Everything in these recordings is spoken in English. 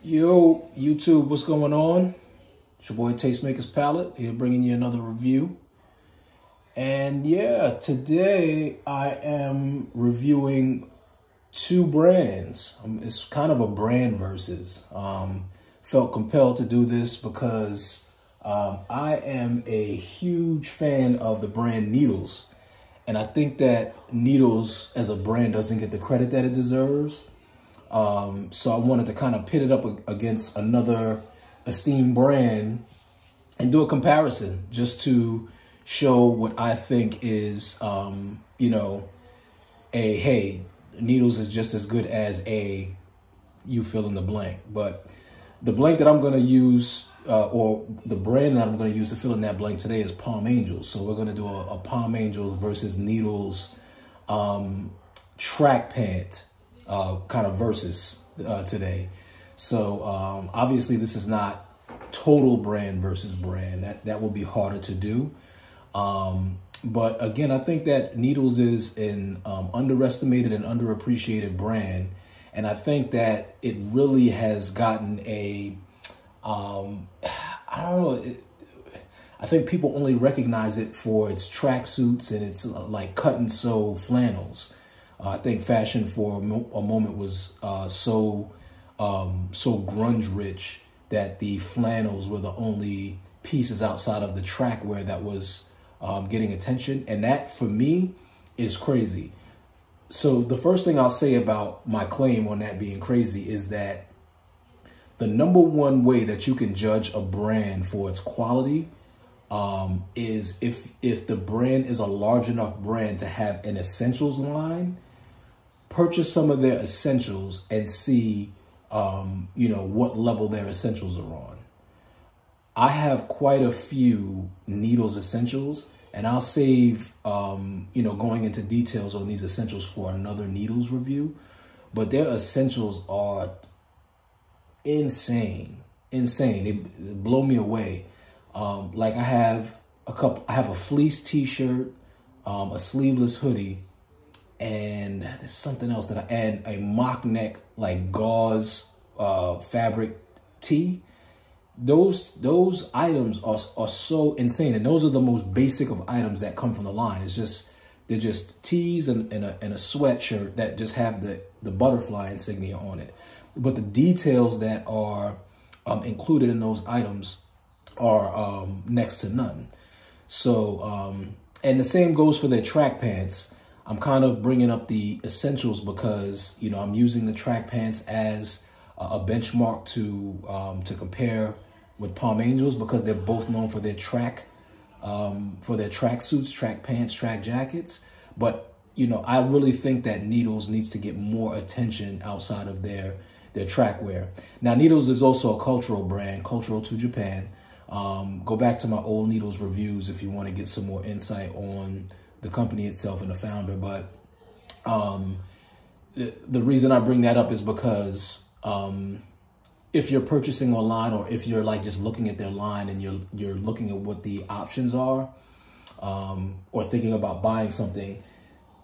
Yo, YouTube, what's going on? It's your boy Tastemaker's Palette here, bringing you another review. And yeah, today I am reviewing two brands. It's kind of a brand versus. Felt compelled to do this because I am a huge fan of the brand Needles. And I think that Needles as a brand doesn't get the credit that it deserves. So I wanted to kind of pit it up against another esteemed brand and do a comparison just to show what I think is, hey, Needles is just as good as you fill in the blank. But the blank that I'm going to use, or the brand that I'm going to use to fill in that blank today is Palm Angels. So we're going to do a Palm Angels versus Needles track pant kind of versus today. So obviously this is not total brand versus brand. That will be harder to do. But again, I think that Needles is an underestimated and underappreciated brand. And I think that it really has gotten I think people only recognize it for its tracksuits and its like cut and sew flannels. I think fashion for a moment was so grunge rich that the flannels were the only pieces outside of the track wear that was getting attention. And that, for me, is crazy. So the first thing I'll say about my claim on that being crazy is that the number one way that you can judge a brand for its quality is if the brand is a large enough brand to have an essentials line. Purchase some of their essentials and see, what level their essentials are on. I have quite a few Needles essentials, and I'll save, going into details on these essentials for another Needles review. But their essentials are insane. They blow me away. Like I have a fleece t-shirt, a sleeveless hoodie, and there's something else and a mock neck, like gauze fabric tee. Those items are so insane. And those are the most basic of items that come from the line. They're just tees and a sweatshirt that just have the butterfly insignia on it. But the details that are included in those items are next to none. So, and the same goes for their track pants. I'm kind of bringing up the essentials because, I'm using the track pants as a benchmark to compare with Palm Angels because they're both known for their track suits, track pants, track jackets. But, I really think that Needles needs to get more attention outside of their track wear. Now, Needles is also a cultural brand, cultural to Japan. Go back to my old Needles reviews if you want to get some more insight on the company itself and the founder. But the reason I bring that up is because if you're purchasing online, or if you're like just looking at their line and you're looking at what the options are, or thinking about buying something,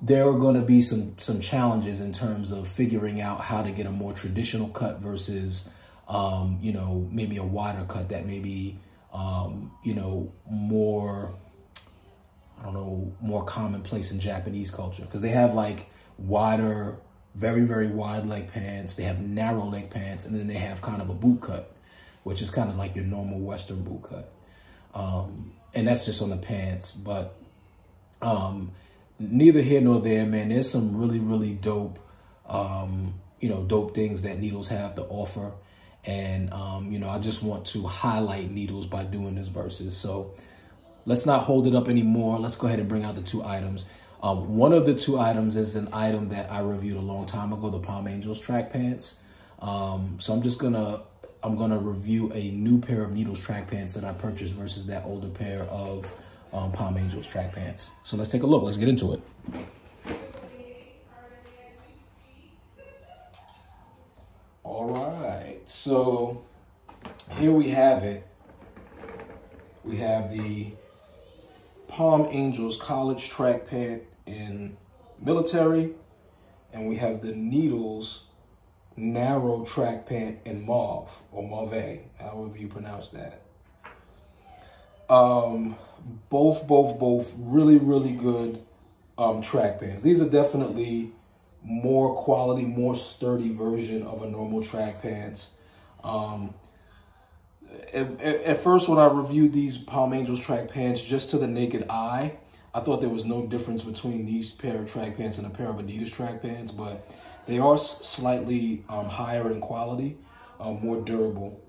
there are going to be some challenges in terms of figuring out how to get a more traditional cut versus maybe a wider cut that may be more commonplace in Japanese culture, because they have like wider, very, very wide leg pants. They have narrow leg pants, and then they have kind of a boot cut, which is kind of like your normal Western boot cut. And that's just on the pants. But neither here nor there, man. There's some really, really dope, dope things that Needles have to offer. And, I just want to highlight Needles by doing this versus. So let's not hold it up anymore. Let's go ahead and bring out the two items. One of the two items is an item that I reviewed a long time ago, the Palm Angels track pants. So I'm gonna review a new pair of Needles track pants that I purchased versus that older pair of Palm Angels track pants. So let's take a look. Let's get into it. All right, so here we have it. We have the Palm Angels college track pant in military, and we have the Needles narrow track pant in mauve or mauve, however you pronounce that. Both really, really good track pants. These are definitely more quality, more sturdy version of a normal track pants. At first, when I reviewed these Palm Angels track pants, just to the naked eye, I thought there was no difference between these pair of track pants and a pair of Adidas track pants, but they are slightly higher in quality, more durable.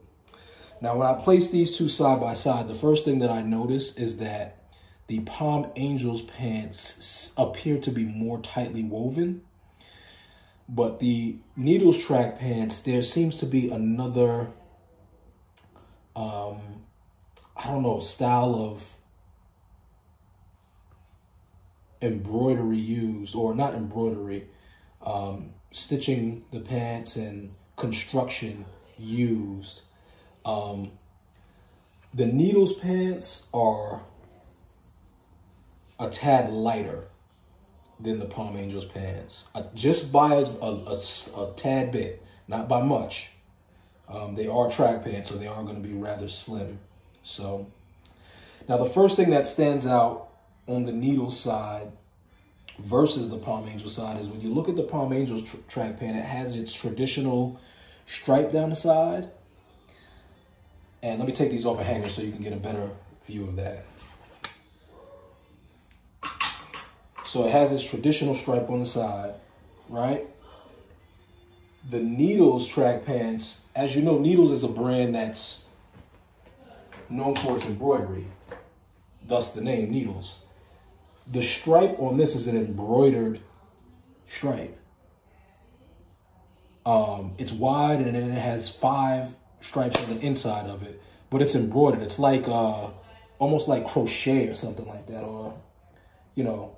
Now, when I place these two side by side, the first thing that I notice is that the Palm Angels pants appear to be more tightly woven, but the Needles track pants, there seems to be another, I don't know, style of embroidery used, or not embroidery, stitching the pants and construction used. The Needles pants are a tad lighter than the Palm Angels pants, just by a tad bit, not by much. They are track pants, so they are going to be rather slim. So now the first thing that stands out on the Needles side versus the Palm Angels side is when you look at the Palm Angels track pant, it has its traditional stripe down the side. And let me take these off a hanger so you can get a better view of that. So it has its traditional stripe on the side, right? The Needles track pants, as you know, Needles is a brand that's known for its embroidery, thus the name Needles. The stripe on this is an embroidered stripe. It's wide and then it has 5 stripes on the inside of it, but it's embroidered. It's like almost like crochet or something like that, or you know,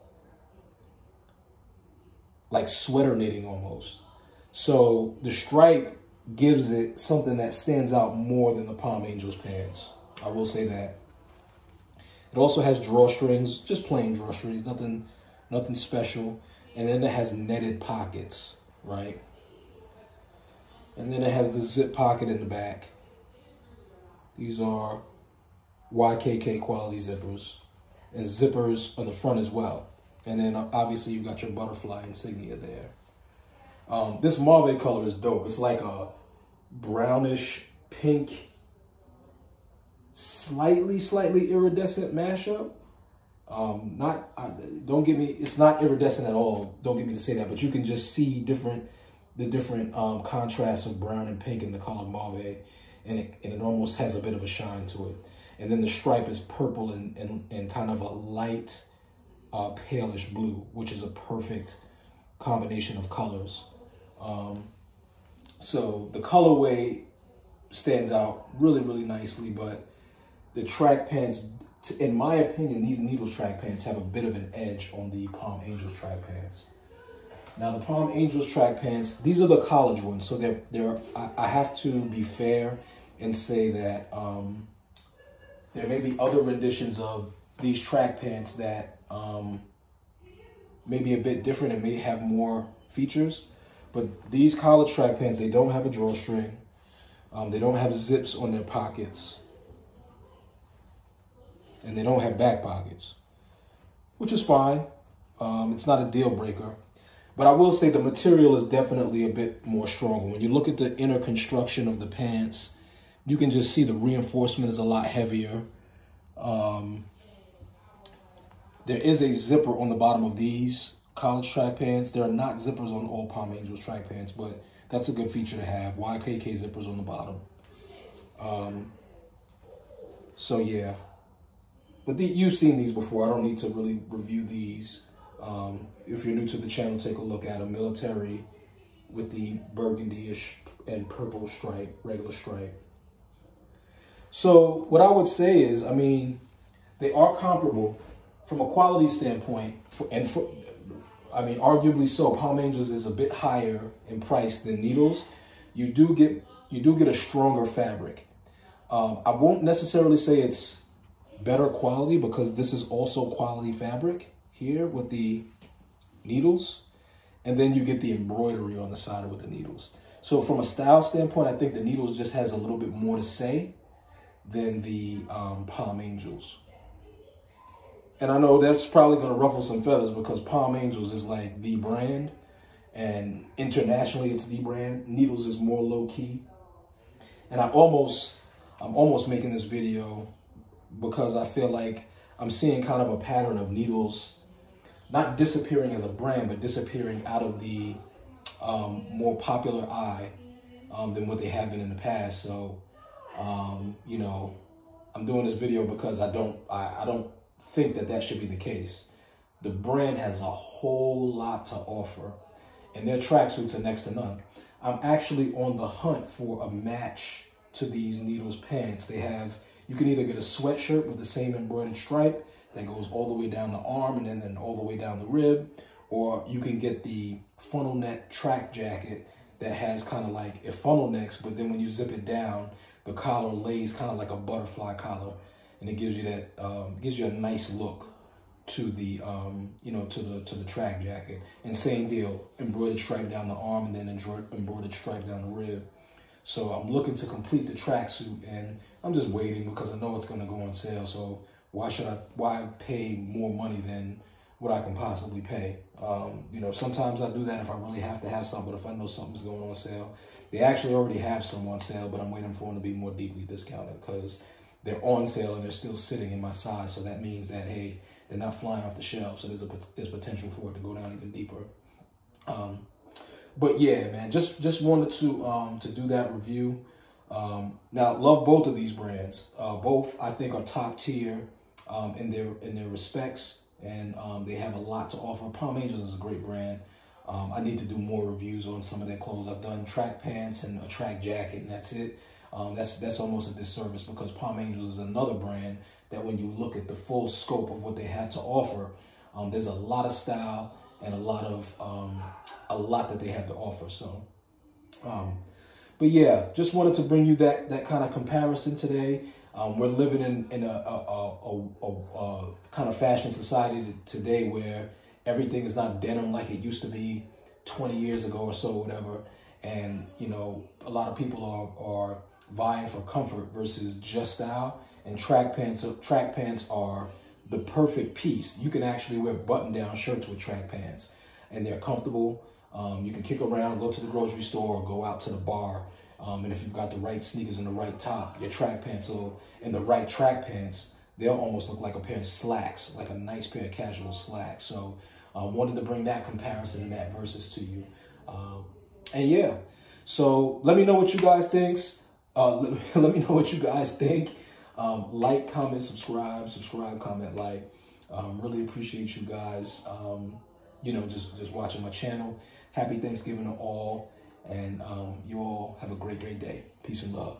like sweater knitting almost. So the stripe gives it something that stands out more than the Palm Angels pants. I will say that. It also has drawstrings, just plain drawstrings, nothing special. And then it has netted pockets, right? And then it has the zip pocket in the back. These are YKK quality zippers, and zippers on the front as well. And then obviously you've got your butterfly insignia there. This mauve color is dope. It's like a brownish pink, slightly iridescent mashup. Don't get me, it's not iridescent at all. Don't get me to say that, but you can just see the different contrasts of brown and pink in the color mauve, and it almost has a bit of a shine to it. And then the stripe is purple and kind of a light palish blue, which is a perfect combination of colors. So the colorway stands out really, really nicely, but the track pants, in my opinion, these Needles track pants have a bit of an edge on the Palm Angels track pants. Now the Palm Angels track pants, these are the college ones, so I have to be fair and say that there may be other renditions of these track pants that may be a bit different and may have more features. But these college track pants, they don't have a drawstring. They don't have zips on their pockets. And they don't have back pockets, which is fine. It's not a deal breaker. But I will say the material is definitely a bit more stronger. When you look at the inner construction of the pants, you can just see the reinforcement is a lot heavier. There is a zipper on the bottom of these college track pants. There are not zippers on all Palm Angels track pants, but that's a good feature to have. YKK zippers on the bottom. So yeah. But you've seen these before. I don't need to really review these. If you're new to the channel, take a look at them. Military with the burgundy-ish and purple stripe, regular stripe. So what I would say is, I mean, they are comparable from a quality standpoint, I mean, arguably so. Palm Angels is a bit higher in price than Needles. You do get a stronger fabric. I won't necessarily say it's better quality, because this is also quality fabric here with the Needles, and then you get the embroidery on the side with the Needles. So from a style standpoint, I think the Needles just has a little bit more to say than the Palm Angels. And I know that's probably going to ruffle some feathers because Palm Angels is like the brand, and internationally it's the brand. Needles is more low key. And I'm almost making this video because I feel like I'm seeing kind of a pattern of Needles not disappearing as a brand, but disappearing out of the more popular eye than what they have been in the past. So, you know, I'm doing this video because I don't think that should be the case. The brand has a whole lot to offer, and their tracksuits are next to none. I'm actually on the hunt for a match to these Needles pants. You can either get a sweatshirt with the same embroidered stripe that goes all the way down the arm and then all the way down the rib, or you can get the funnel neck track jacket that has kind of like, it funnel necks, but then when you zip it down, the collar lays kind of like a butterfly collar, and it gives you that, gives you a nice look to the, you know, to the track jacket. And same deal, embroidered stripe down the arm and then embroidered stripe down the rib. So I'm looking to complete the tracksuit, and I'm just waiting because I know it's going to go on sale. So why pay more money than what I can possibly pay? You know, sometimes I do that if I really have to have something, but if I know something's going on sale. They actually already have some on sale, but I'm waiting for them to be more deeply discounted because they're on sale and they're still sitting in my size. So that means that, hey, they're not flying off the shelf. So there's potential for it to go down even deeper. But yeah, man, just wanted to do that review. Now, love both of these brands. Both I think are top tier in their respects, and they have a lot to offer. Palm Angels is a great brand. I need to do more reviews on some of their clothes. I've done track pants and a track jacket, and that's it. That's almost a disservice because Palm Angels is another brand that when you look at the full scope of what they have to offer, there's a lot of style and a lot that they have to offer. So, but yeah, just wanted to bring you that kind of comparison today. We're living in a kind of fashion society today where everything is not denim like it used to be 20 years ago or so, whatever. And, you know, a lot of people are vying for comfort versus just style. And track pants are the perfect piece. You can actually wear button-down shirts with track pants, and they're comfortable. You can kick around, go to the grocery store, or go out to the bar. And if you've got the right sneakers and the right top, your track pants and the right track pants, they'll almost look like a pair of slacks, like a nice pair of casual slacks. So I wanted to bring that comparison and that versus to you. And yeah, so let me know what you guys think. Let me know what you guys think. Like, comment, subscribe, comment, like. Really appreciate you guys, you know, just watching my channel. Happy Thanksgiving to all. And you all have a great day. Peace and love.